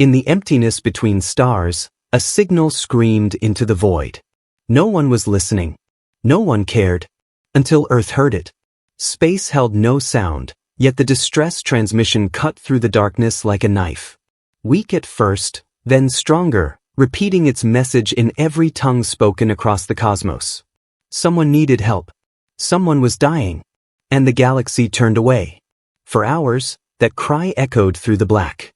In the emptiness between stars, a signal screamed into the void. No one was listening. No one cared. Until Earth heard it. Space held no sound, yet the distress transmission cut through the darkness like a knife. Weak at first, then stronger, repeating its message in every tongue spoken across the cosmos. Someone needed help. Someone was dying. And the galaxy turned away. For hours, that cry echoed through the black.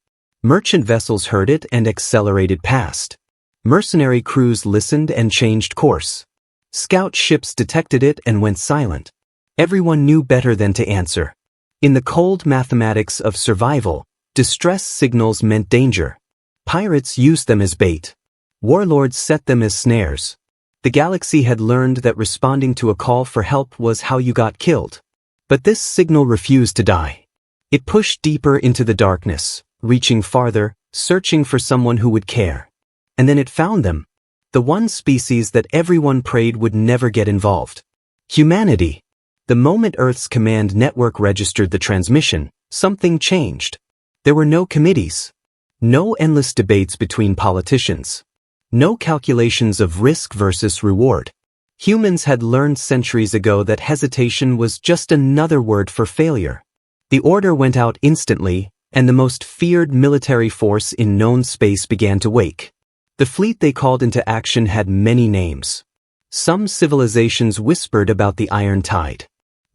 Merchant vessels heard it and accelerated past. Mercenary crews listened and changed course. Scout ships detected it and went silent. Everyone knew better than to answer. In the cold mathematics of survival, distress signals meant danger. Pirates used them as bait. Warlords set them as snares. The galaxy had learned that responding to a call for help was how you got killed. But this signal refused to die. It pushed deeper into the darkness, reaching farther, searching for someone who would care. And then it found them. The one species that everyone prayed would never get involved. Humanity. The moment Earth's command network registered the transmission, something changed. There were no committees. No endless debates between politicians. No calculations of risk versus reward. Humans had learned centuries ago that hesitation was just another word for failure. The order went out instantly, and the most feared military force in known space began to wake. The fleet they called into action had many names. Some civilizations whispered about the Iron Tide.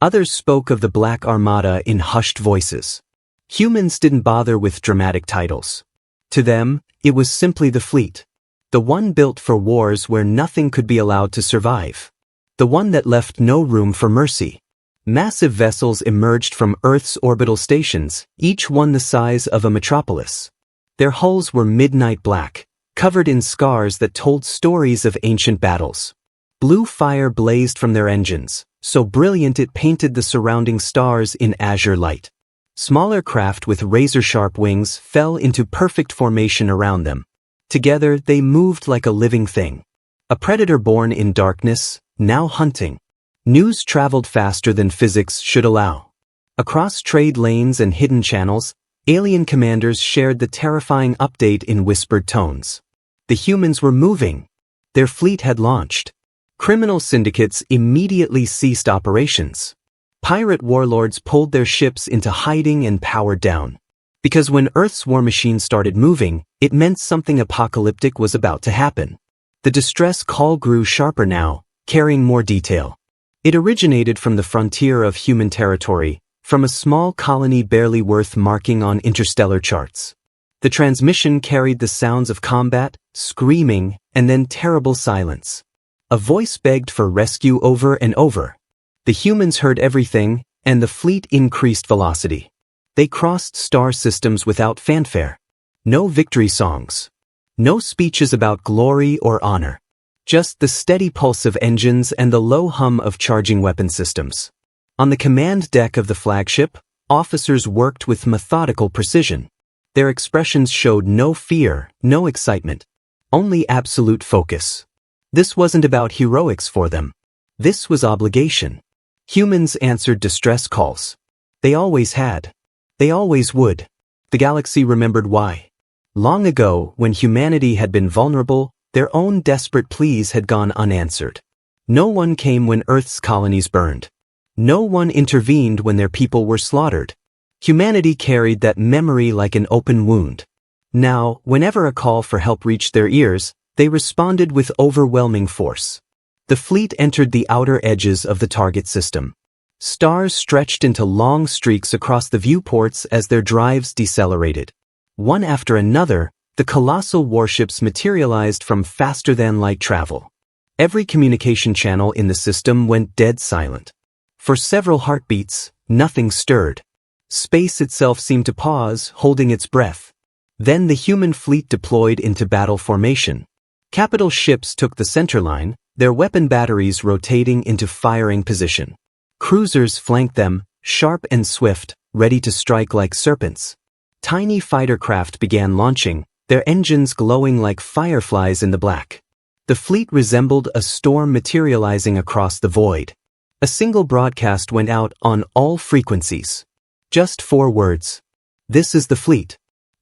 Others spoke of the Black Armada in hushed voices. Humans didn't bother with dramatic titles. To them, it was simply the fleet. The one built for wars where nothing could be allowed to survive. The one that left no room for mercy. Massive vessels emerged from Earth's orbital stations, each one the size of a metropolis. Their hulls were midnight black, covered in scars that told stories of ancient battles. Blue fire blazed from their engines, so brilliant it painted the surrounding stars in azure light. Smaller craft with razor-sharp wings fell into perfect formation around them. Together they moved like a living thing. A predator born in darkness, now hunting. News traveled faster than physics should allow. Across trade lanes and hidden channels, alien commanders shared the terrifying update in whispered tones. The humans were moving. Their fleet had launched. Criminal syndicates immediately ceased operations. Pirate warlords pulled their ships into hiding and powered down. Because when Earth's war machine started moving, it meant something apocalyptic was about to happen. The distress call grew sharper now, carrying more detail. It originated from the frontier of human territory, from a small colony barely worth marking on interstellar charts. The transmission carried the sounds of combat, screaming, and then terrible silence. A voice begged for rescue over and over. The humans heard everything, and the fleet increased velocity. They crossed star systems without fanfare. No victory songs. No speeches about glory or honor. Just the steady pulse of engines and the low hum of charging weapon systems. On the command deck of the flagship, officers worked with methodical precision. Their expressions showed no fear, no excitement. Only absolute focus. This wasn't about heroics for them. This was obligation. Humans answered distress calls. They always had. They always would. The galaxy remembered why. Long ago, when humanity had been vulnerable, their own desperate pleas had gone unanswered. No one came when Earth's colonies burned. No one intervened when their people were slaughtered. Humanity carried that memory like an open wound. Now, whenever a call for help reached their ears, they responded with overwhelming force. The fleet entered the outer edges of the target system. Stars stretched into long streaks across the viewports as their drives decelerated. One after another, the colossal warships materialized from faster-than-light travel. Every communication channel in the system went dead silent. For several heartbeats, nothing stirred. Space itself seemed to pause, holding its breath. Then the human fleet deployed into battle formation. Capital ships took the center line, their weapon batteries rotating into firing position. Cruisers flanked them, sharp and swift, ready to strike like serpents. Tiny fighter craft began launching, their engines glowing like fireflies in the black. The fleet resembled a storm materializing across the void. A single broadcast went out on all frequencies. Just 4 words. This is the fleet.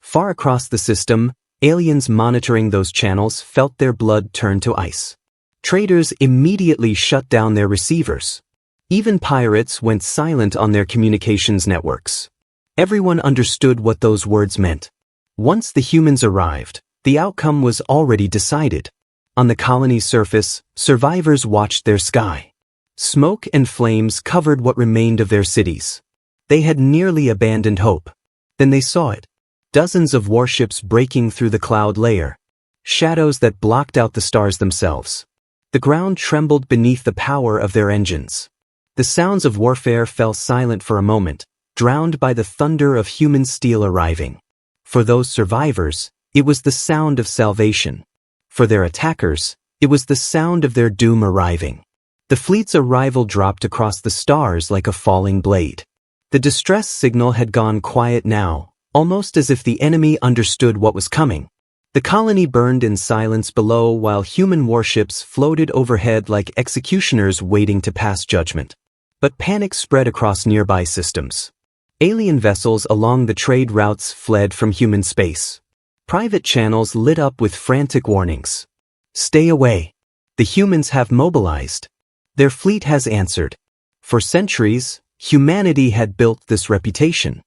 Far across the system, aliens monitoring those channels felt their blood turn to ice. Traders immediately shut down their receivers. Even pirates went silent on their communications networks. Everyone understood what those words meant. Once the humans arrived, the outcome was already decided. On the colony's surface, survivors watched their sky. Smoke and flames covered what remained of their cities. They had nearly abandoned hope. Then they saw it. Dozens of warships breaking through the cloud layer. Shadows that blocked out the stars themselves. The ground trembled beneath the power of their engines. The sounds of warfare fell silent for a moment, drowned by the thunder of human steel arriving. For those survivors, it was the sound of salvation. For their attackers, it was the sound of their doom arriving. The fleet's arrival dropped across the stars like a falling blade. The distress signal had gone quiet now, almost as if the enemy understood what was coming. The colony burned in silence below while human warships floated overhead like executioners waiting to pass judgment. But panic spread across nearby systems. Alien vessels along the trade routes fled from human space. Private channels lit up with frantic warnings. Stay away. The humans have mobilized. Their fleet has answered. For centuries, humanity had built this reputation.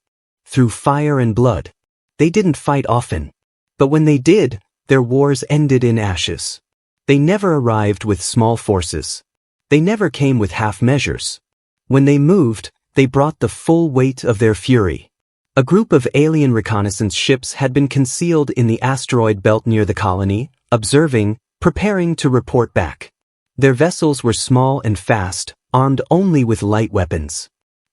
Through fire and blood. They didn't fight often. But when they did, their wars ended in ashes. They never arrived with small forces. They never came with half measures. When they moved, they brought the full weight of their fury. A group of alien reconnaissance ships had been concealed in the asteroid belt near the colony, observing, preparing to report back. Their vessels were small and fast, armed only with light weapons.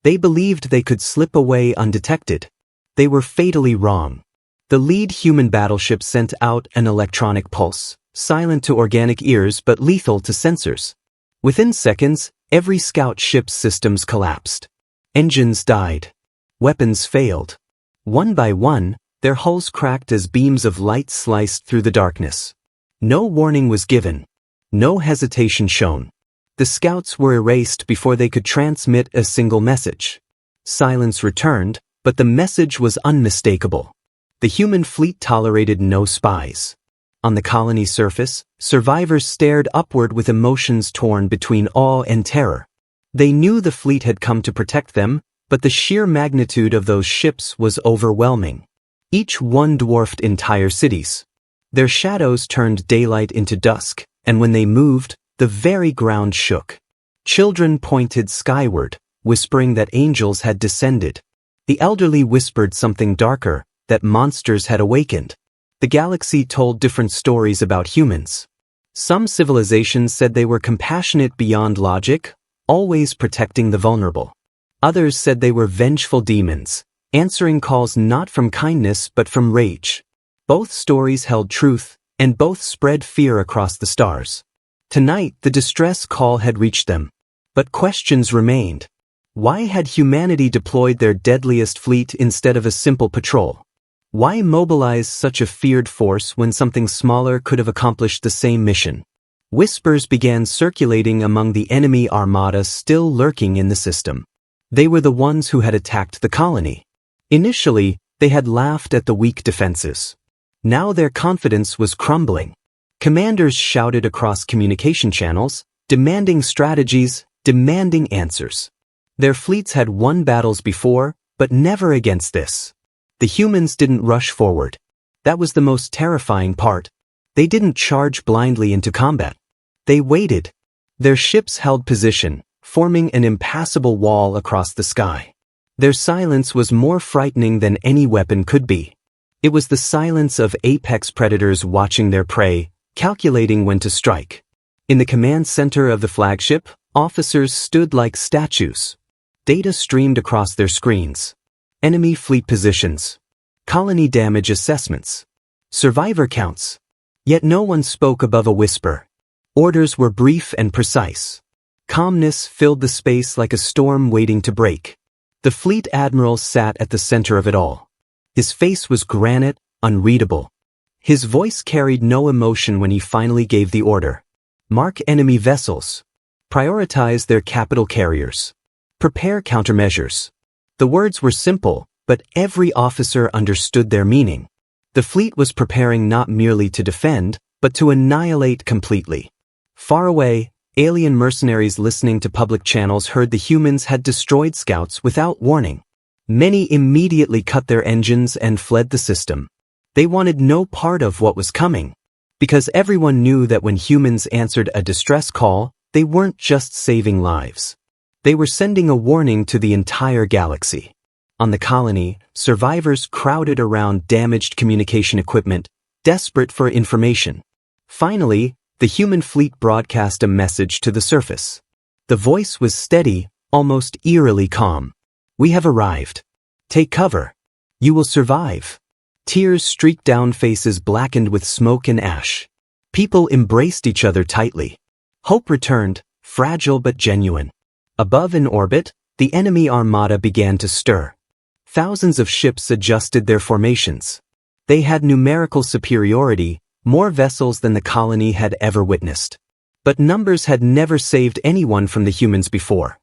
They believed they could slip away undetected. They were fatally wrong. The lead human battleship sent out an electronic pulse, silent to organic ears but lethal to sensors. Within seconds, every scout ship's systems collapsed. Engines died. Weapons failed. One by one, their hulls cracked as beams of light sliced through the darkness. No warning was given. No hesitation shown. The scouts were erased before they could transmit a single message. Silence returned, but the message was unmistakable. The human fleet tolerated no spies. On the colony's surface, survivors stared upward with emotions torn between awe and terror. They knew the fleet had come to protect them, but the sheer magnitude of those ships was overwhelming. Each one dwarfed entire cities. Their shadows turned daylight into dusk, and when they moved, the very ground shook. Children pointed skyward, whispering that angels had descended. The elderly whispered something darker, that monsters had awakened. The galaxy told different stories about humans. Some civilizations said they were compassionate beyond logic, always protecting the vulnerable. Others said they were vengeful demons, answering calls not from kindness but from rage. Both stories held truth, and both spread fear across the stars. Tonight, the distress call had reached them. But questions remained. Why had humanity deployed their deadliest fleet instead of a simple patrol? Why mobilize such a feared force when something smaller could have accomplished the same mission? Whispers began circulating among the enemy armada still lurking in the system. They were the ones who had attacked the colony. Initially, they had laughed at the weak defenses. Now their confidence was crumbling. Commanders shouted across communication channels, demanding strategies, demanding answers. Their fleets had won battles before, but never against this. The humans didn't rush forward. That was the most terrifying part. They didn't charge blindly into combat. They waited. Their ships held position, forming an impassable wall across the sky. Their silence was more frightening than any weapon could be. It was the silence of apex predators watching their prey, calculating when to strike. In the command center of the flagship, officers stood like statues. Data streamed across their screens. Enemy fleet positions. Colony damage assessments. Survivor counts. Yet no one spoke above a whisper. Orders were brief and precise. Calmness filled the space like a storm waiting to break. The fleet admiral sat at the center of it all. His face was granite, unreadable. His voice carried no emotion when he finally gave the order. Mark enemy vessels. Prioritize their capital carriers. Prepare countermeasures. The words were simple, but every officer understood their meaning. The fleet was preparing not merely to defend, but to annihilate completely. Far away, alien mercenaries listening to public channels heard the humans had destroyed scouts without warning. Many immediately cut their engines and fled the system. They wanted no part of what was coming, because everyone knew that when humans answered a distress call, they weren't just saving lives. They were sending a warning to the entire galaxy. On the colony, survivors crowded around damaged communication equipment, desperate for information. Finally, the human fleet broadcast a message to the surface. The voice was steady, almost eerily calm. "We have arrived. Take cover. You will survive." Tears streaked down faces blackened with smoke and ash. People embraced each other tightly. Hope returned, fragile but genuine. Above in orbit, the enemy armada began to stir. Thousands of ships adjusted their formations. They had numerical superiority, more vessels than the colony had ever witnessed. But numbers had never saved anyone from the humans before.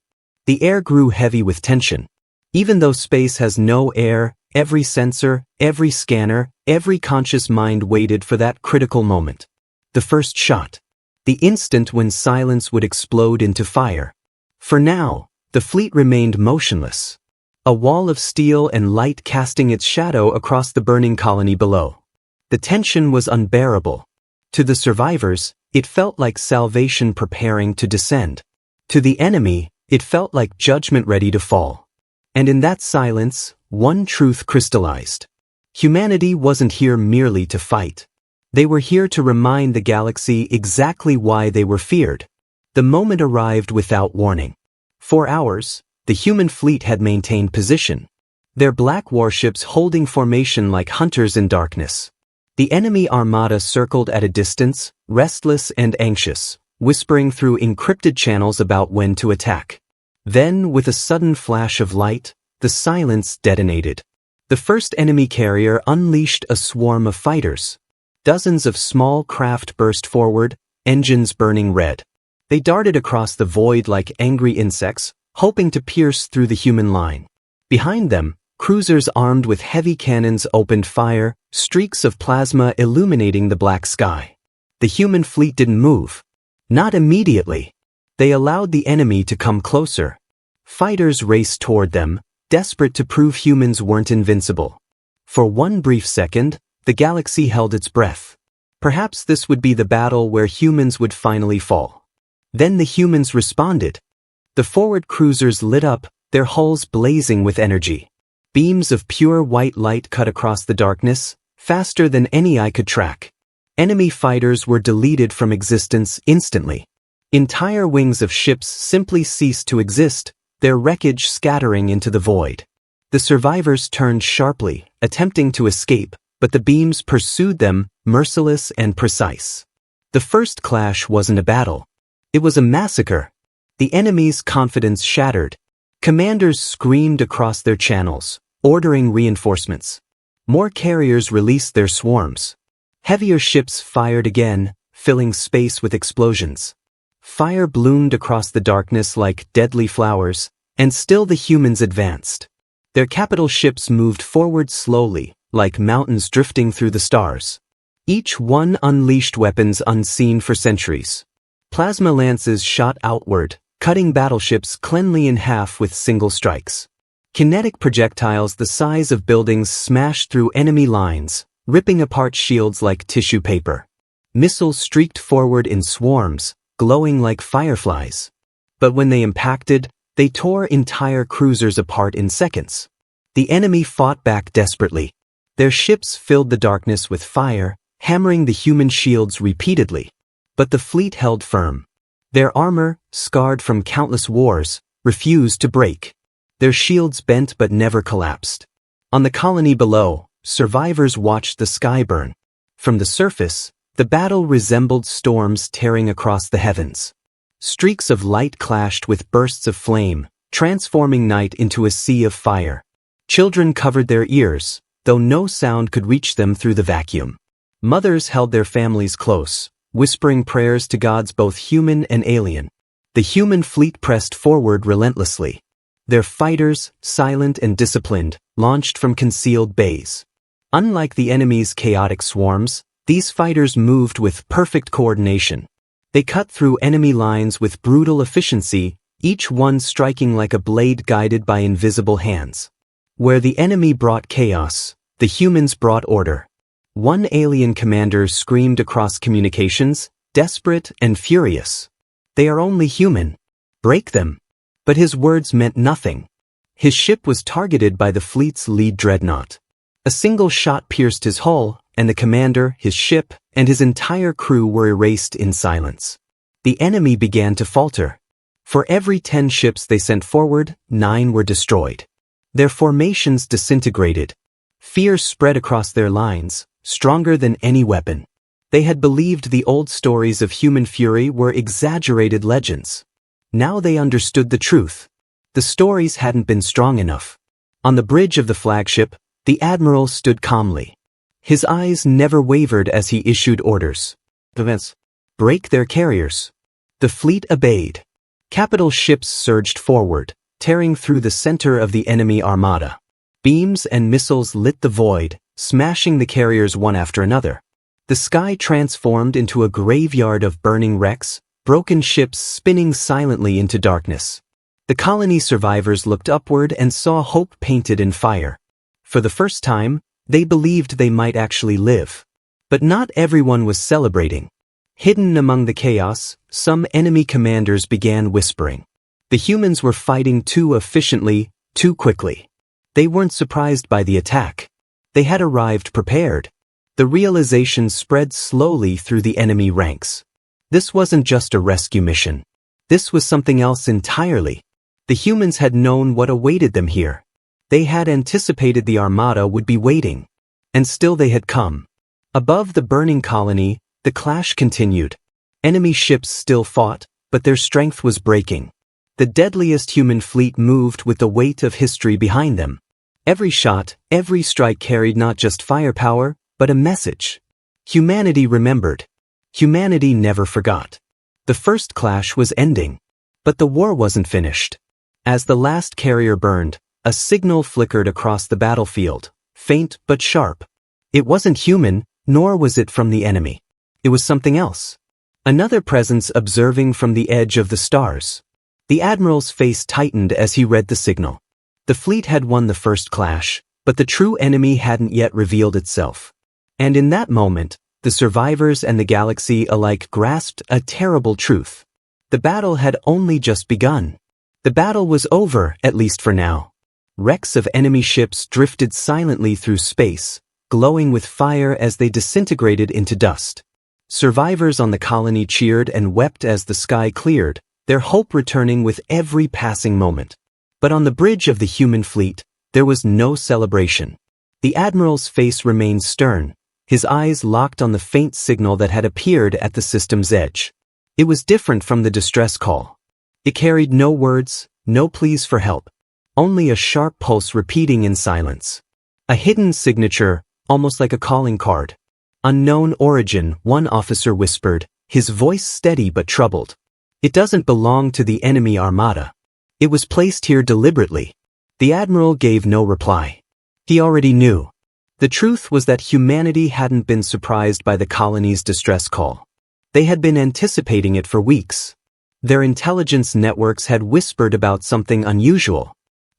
The air grew heavy with tension. Even though space has no air, every sensor, every scanner, every conscious mind waited for that critical moment. The first shot. The instant when silence would explode into fire. For now, the fleet remained motionless. A wall of steel and light casting its shadow across the burning colony below. The tension was unbearable. To the survivors, it felt like salvation preparing to descend. To the enemy, it felt like judgment ready to fall. And in that silence, one truth crystallized. Humanity wasn't here merely to fight. They were here to remind the galaxy exactly why they were feared. The moment arrived without warning. For hours, the human fleet had maintained position. Their black warships holding formation like hunters in darkness. The enemy armada circled at a distance, restless and anxious, whispering through encrypted channels about when to attack. Then, with a sudden flash of light, the silence detonated. The first enemy carrier unleashed a swarm of fighters. Dozens of small craft burst forward, engines burning red. They darted across the void like angry insects, hoping to pierce through the human line. Behind them, cruisers armed with heavy cannons opened fire, streaks of plasma illuminating the black sky. The human fleet didn't move. Not immediately. They allowed the enemy to come closer. Fighters raced toward them, desperate to prove humans weren't invincible. For one brief second, the galaxy held its breath. Perhaps this would be the battle where humans would finally fall. Then the humans responded. The forward cruisers lit up, their hulls blazing with energy. Beams of pure white light cut across the darkness, faster than any eye could track. Enemy fighters were deleted from existence instantly. Entire wings of ships simply ceased to exist, their wreckage scattering into the void. The survivors turned sharply, attempting to escape, but the beams pursued them, merciless and precise. The first clash wasn't a battle. It was a massacre. The enemy's confidence shattered. Commanders screamed across their channels, ordering reinforcements. More carriers released their swarms. Heavier ships fired again, filling space with explosions. Fire bloomed across the darkness like deadly flowers, and still the humans advanced. Their capital ships moved forward slowly, like mountains drifting through the stars. Each one unleashed weapons unseen for centuries. Plasma lances shot outward, cutting battleships cleanly in half with single strikes. Kinetic projectiles the size of buildings smashed through enemy lines, ripping apart shields like tissue paper. Missiles streaked forward in swarms, glowing like fireflies. But when they impacted, they tore entire cruisers apart in seconds. The enemy fought back desperately. Their ships filled the darkness with fire, hammering the human shields repeatedly. But the fleet held firm. Their armor, scarred from countless wars, refused to break. Their shields bent but never collapsed. On the colony below, survivors watched the sky burn. From the surface, the battle resembled storms tearing across the heavens. Streaks of light clashed with bursts of flame, transforming night into a sea of fire. Children covered their ears, though no sound could reach them through the vacuum. Mothers held their families close, whispering prayers to gods both human and alien. The human fleet pressed forward relentlessly. Their fighters, silent and disciplined, launched from concealed bays. Unlike the enemy's chaotic swarms, these fighters moved with perfect coordination. They cut through enemy lines with brutal efficiency, each one striking like a blade guided by invisible hands. Where the enemy brought chaos, the humans brought order. One alien commander screamed across communications, desperate and furious. "They are only human. Break them." But his words meant nothing. His ship was targeted by the fleet's lead dreadnought. A single shot pierced his hull, and the commander, his ship, and his entire crew were erased in silence. The enemy began to falter. For every 10 ships they sent forward, 9 were destroyed. Their formations disintegrated. Fear spread across their lines, stronger than any weapon. They had believed the old stories of human fury were exaggerated legends. Now they understood the truth. The stories hadn't been strong enough. On the bridge of the flagship, the admiral stood calmly. His eyes never wavered as he issued orders. Break their carriers. The fleet obeyed. Capital ships surged forward, tearing through the center of the enemy armada. Beams and missiles lit the void, smashing the carriers one after another. The sky transformed into a graveyard of burning wrecks, broken ships spinning silently into darkness. The colony survivors looked upward and saw hope painted in fire. For the first time, they believed they might actually live. But not everyone was celebrating. Hidden among the chaos, some enemy commanders began whispering. The humans were fighting too efficiently, too quickly. They weren't surprised by the attack. They had arrived prepared. The realization spread slowly through the enemy ranks. This wasn't just a rescue mission. This was something else entirely. The humans had known what awaited them here. They had anticipated the armada would be waiting. And still they had come. Above the burning colony, the clash continued. Enemy ships still fought, but their strength was breaking. The deadliest human fleet moved with the weight of history behind them. Every shot, every strike carried not just firepower, but a message. Humanity remembered. Humanity never forgot. The first clash was ending. But the war wasn't finished. As the last carrier burned, a signal flickered across the battlefield, faint but sharp. It wasn't human, nor was it from the enemy. It was something else. Another presence observing from the edge of the stars. The admiral's face tightened as he read the signal. The fleet had won the first clash, but the true enemy hadn't yet revealed itself. And in that moment, the survivors and the galaxy alike grasped a terrible truth. The battle had only just begun. The battle was over, at least for now. Wrecks of enemy ships drifted silently through space, glowing with fire as they disintegrated into dust. Survivors on the colony cheered and wept as the sky cleared, their hope returning with every passing moment. But on the bridge of the human fleet, there was no celebration. The admiral's face remained stern, his eyes locked on the faint signal that had appeared at the system's edge. It was different from the distress call. It carried no words, no pleas for help, only a sharp pulse repeating in silence. A hidden signature, almost like a calling card. Unknown origin, one officer whispered, his voice steady but troubled. It doesn't belong to the enemy armada. It was placed here deliberately. The admiral gave no reply. He already knew. The truth was that humanity hadn't been surprised by the colony's distress call. They had been anticipating it for weeks. Their intelligence networks had whispered about something unusual.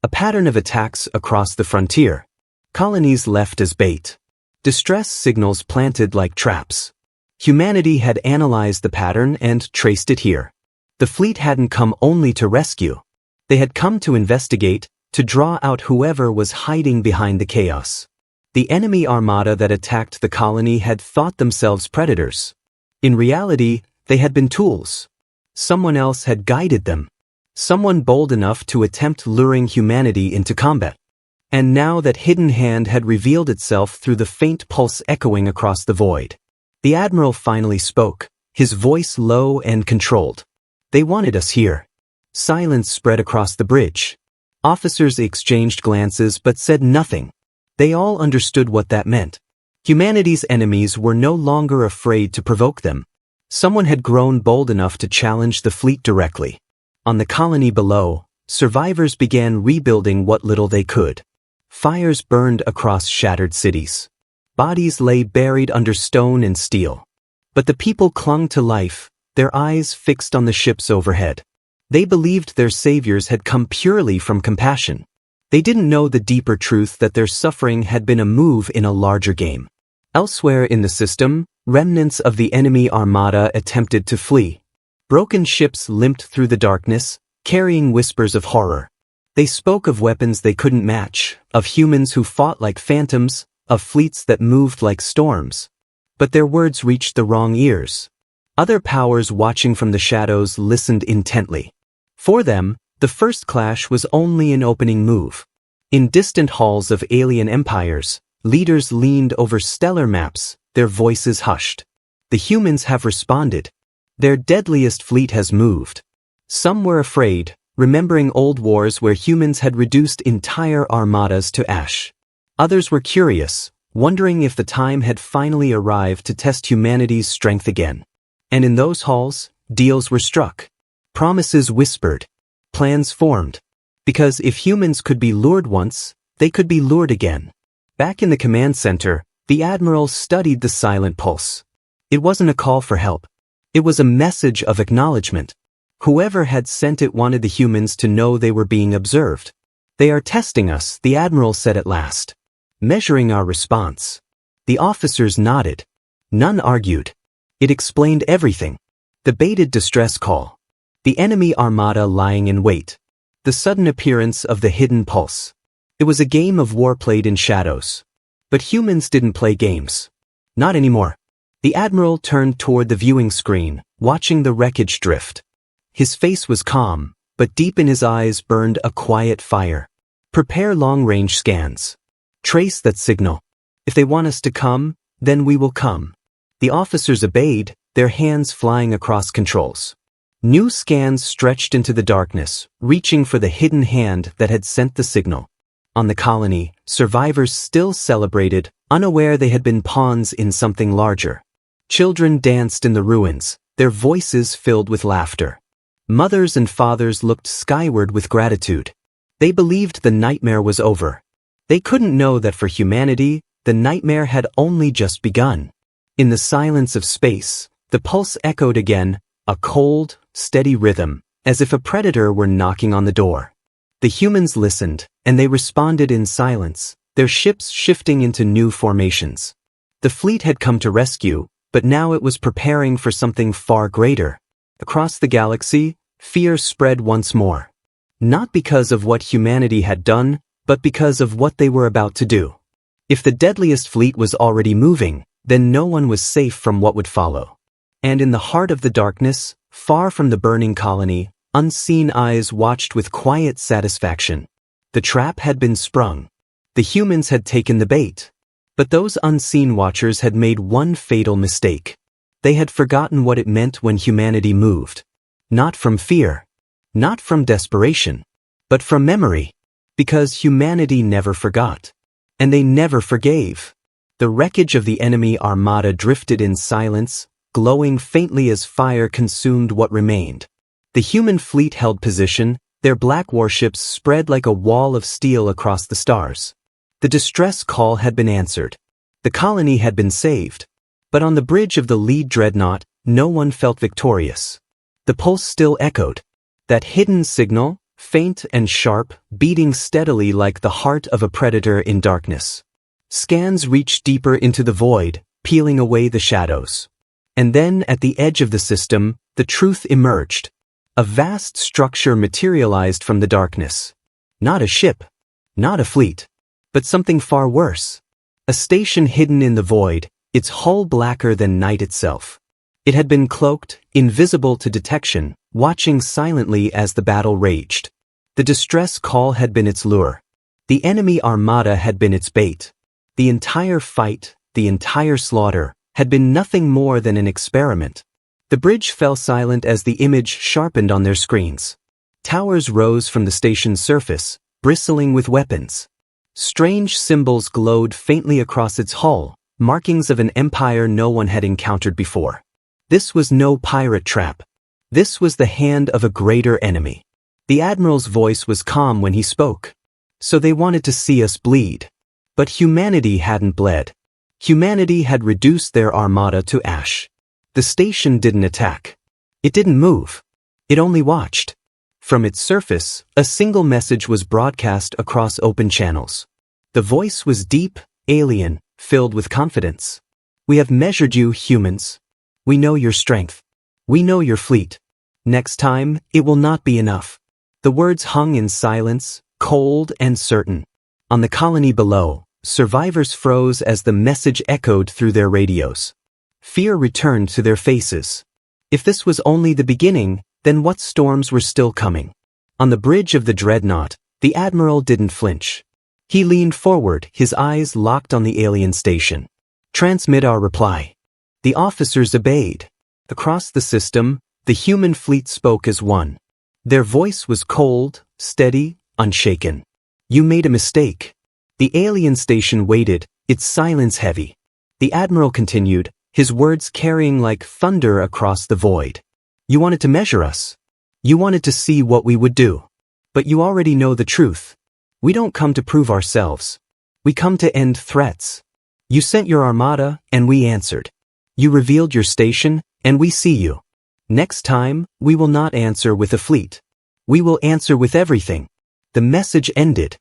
A pattern of attacks across the frontier. Colonies left as bait. Distress signals planted like traps. Humanity had analyzed the pattern and traced it here. The fleet hadn't come only to rescue. They had come to investigate, to draw out whoever was hiding behind the chaos. The enemy armada that attacked the colony had thought themselves predators. In reality, they had been tools. Someone else had guided them. Someone bold enough to attempt luring humanity into combat. And now that hidden hand had revealed itself through the faint pulse echoing across the void. The admiral finally spoke, his voice low and controlled. They wanted us here. Silence spread across the bridge. Officers exchanged glances but said nothing. They all understood what that meant. Humanity's enemies were no longer afraid to provoke them. Someone had grown bold enough to challenge the fleet directly. On the colony below, survivors began rebuilding what little they could. Fires burned across shattered cities. Bodies lay buried under stone and steel. But the people clung to life, their eyes fixed on the ships overhead. They believed their saviors had come purely from compassion. They didn't know the deeper truth that their suffering had been a move in a larger game. Elsewhere in the system, remnants of the enemy armada attempted to flee. Broken ships limped through the darkness, carrying whispers of horror. They spoke of weapons they couldn't match, of humans who fought like phantoms, of fleets that moved like storms. But their words reached the wrong ears. Other powers watching from the shadows listened intently. For them, the first clash was only an opening move. In distant halls of alien empires, leaders leaned over stellar maps, their voices hushed. The humans have responded. Their deadliest fleet has moved. Some were afraid, remembering old wars where humans had reduced entire armadas to ash. Others were curious, wondering if the time had finally arrived to test humanity's strength again. And in those halls, deals were struck. Promises whispered. Plans formed. Because if humans could be lured once, they could be lured again. Back in the command center, the admiral studied the silent pulse. It wasn't a call for help. It was a message of acknowledgement. Whoever had sent it wanted the humans to know they were being observed. They are testing us, the admiral said at last. Measuring our response. The officers nodded. None argued. It explained everything. The baited distress call. The enemy armada lying in wait. The sudden appearance of the hidden pulse. It was a game of war played in shadows. But humans didn't play games. Not anymore. The admiral turned toward the viewing screen, watching the wreckage drift. His face was calm, but deep in his eyes burned a quiet fire. Prepare long-range scans. Trace that signal. If they want us to come, then we will come. The officers obeyed, their hands flying across controls. New scans stretched into the darkness, reaching for the hidden hand that had sent the signal. On the colony, survivors still celebrated, unaware they had been pawns in something larger. Children danced in the ruins, their voices filled with laughter. Mothers and fathers looked skyward with gratitude. They believed the nightmare was over. They couldn't know that for humanity, the nightmare had only just begun. In the silence of space, the pulse echoed again, a cold, steady rhythm, as if a predator were knocking on the door. The humans listened, and they responded in silence, their ships shifting into new formations. The fleet had come to rescue, but now it was preparing for something far greater. Across the galaxy, fear spread once more. Not because of what humanity had done, but because of what they were about to do. If the deadliest fleet was already moving, then no one was safe from what would follow. And in the heart of the darkness, far from the burning colony, unseen eyes watched with quiet satisfaction. The trap had been sprung. The humans had taken the bait. But those unseen watchers had made one fatal mistake. They had forgotten what it meant when humanity moved. Not from fear. Not from desperation. But from memory. Because humanity never forgot. And they never forgave. The wreckage of the enemy armada drifted in silence, glowing faintly as fire consumed what remained. The human fleet held position, their black warships spread like a wall of steel across the stars. The distress call had been answered. The colony had been saved. But on the bridge of the lead dreadnought, no one felt victorious. The pulse still echoed. That hidden signal, faint and sharp, beating steadily like the heart of a predator in darkness. Scans reached deeper into the void, peeling away the shadows. And then, at the edge of the system, the truth emerged. A vast structure materialized from the darkness. Not a ship. Not a fleet. But something far worse. A station hidden in the void, its hull blacker than night itself. It had been cloaked, invisible to detection, watching silently as the battle raged. The distress call had been its lure. The enemy armada had been its bait. The entire fight, the entire slaughter, had been nothing more than an experiment. The bridge fell silent as the image sharpened on their screens. Towers rose from the station's surface, bristling with weapons. Strange symbols glowed faintly across its hull, markings of an empire no one had encountered before. This was no pirate trap. This was the hand of a greater enemy. The admiral's voice was calm when he spoke. So they wanted to see us bleed. But humanity hadn't bled. Humanity had reduced their armada to ash. The station didn't attack. It didn't move. It only watched. From its surface, a single message was broadcast across open channels. The voice was deep, alien, filled with confidence. We have measured you, humans. We know your strength. We know your fleet. Next time, it will not be enough. The words hung in silence, cold and certain. On the colony below, survivors froze as the message echoed through their radios. Fear returned to their faces. If this was only the beginning, then what storms were still coming? On the bridge of the dreadnought, the admiral didn't flinch. He leaned forward, his eyes locked on the alien station. Transmit our reply. The officers obeyed. Across the system, the human fleet spoke as one. Their voice was cold, steady, unshaken. You made a mistake. The alien station waited, its silence heavy. The admiral continued, his words carrying like thunder across the void. You wanted to measure us. You wanted to see what we would do. But you already know the truth. We don't come to prove ourselves. We come to end threats. You sent your armada, and we answered. You revealed your station, and we see you. Next time, we will not answer with a fleet. We will answer with everything. The message ended.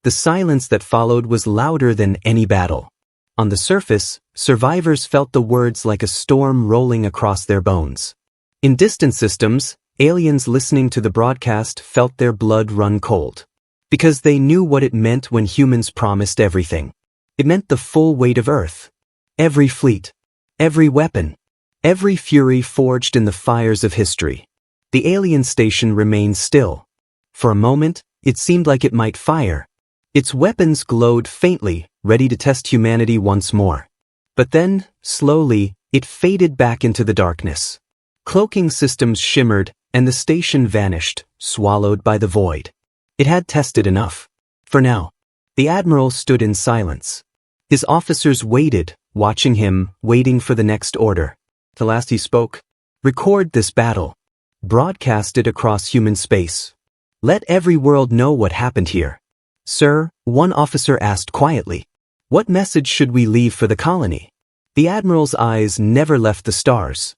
The silence that followed was louder than any battle. On the surface, survivors felt the words like a storm rolling across their bones. In distant systems, aliens listening to the broadcast felt their blood run cold. Because they knew what it meant when humans promised everything. It meant the full weight of Earth. Every fleet. Every weapon. Every fury forged in the fires of history. The alien station remained still. For a moment, it seemed like it might fire. Its weapons glowed faintly, ready to test humanity once more. But then, slowly, it faded back into the darkness. Cloaking systems shimmered, and the station vanished, swallowed by the void. It had tested enough. For now. The admiral stood in silence. His officers waited, watching him, waiting for the next order. The last he spoke, record this battle. Broadcast it across human space. Let every world know what happened here. Sir, one officer asked quietly. What message should we leave for the colony? The admiral's eyes never left the stars.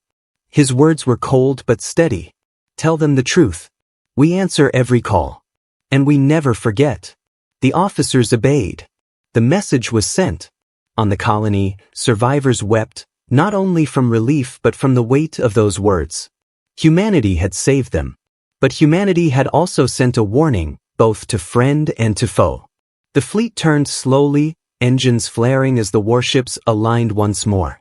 His words were cold but steady. Tell them the truth. We answer every call. And we never forget. The officers obeyed. The message was sent. On the colony, survivors wept, not only from relief but from the weight of those words. Humanity had saved them. But humanity had also sent a warning, both to friend and to foe. The fleet turned slowly, engines flaring as the warships aligned once more.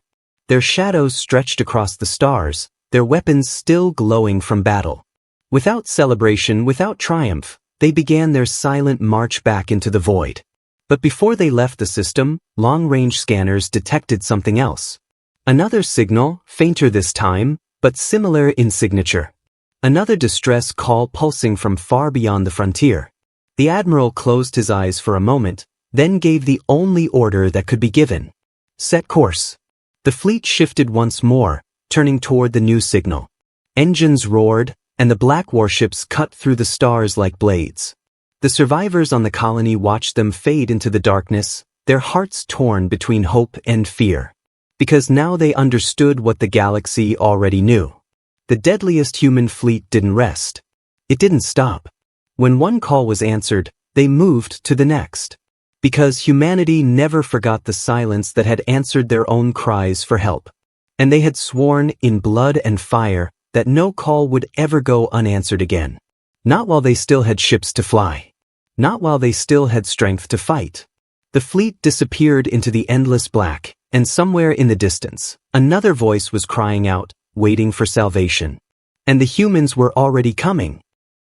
Their shadows stretched across the stars, their weapons still glowing from battle. Without celebration, without triumph, they began their silent march back into the void. But before they left the system, long-range scanners detected something else. Another signal, fainter this time, but similar in signature. Another distress call pulsing from far beyond the frontier. The admiral closed his eyes for a moment, then gave the only order that could be given. Set course. The fleet shifted once more, turning toward the new signal. Engines roared, and the black warships cut through the stars like blades. The survivors on the colony watched them fade into the darkness, their hearts torn between hope and fear. Because now they understood what the galaxy already knew. The deadliest human fleet didn't rest. It didn't stop. When one call was answered, they moved to the next. Because humanity never forgot the silence that had answered their own cries for help. And they had sworn in blood and fire that no call would ever go unanswered again. Not while they still had ships to fly. Not while they still had strength to fight. The fleet disappeared into the endless black, and somewhere in the distance, another voice was crying out, waiting for salvation. And the humans were already coming.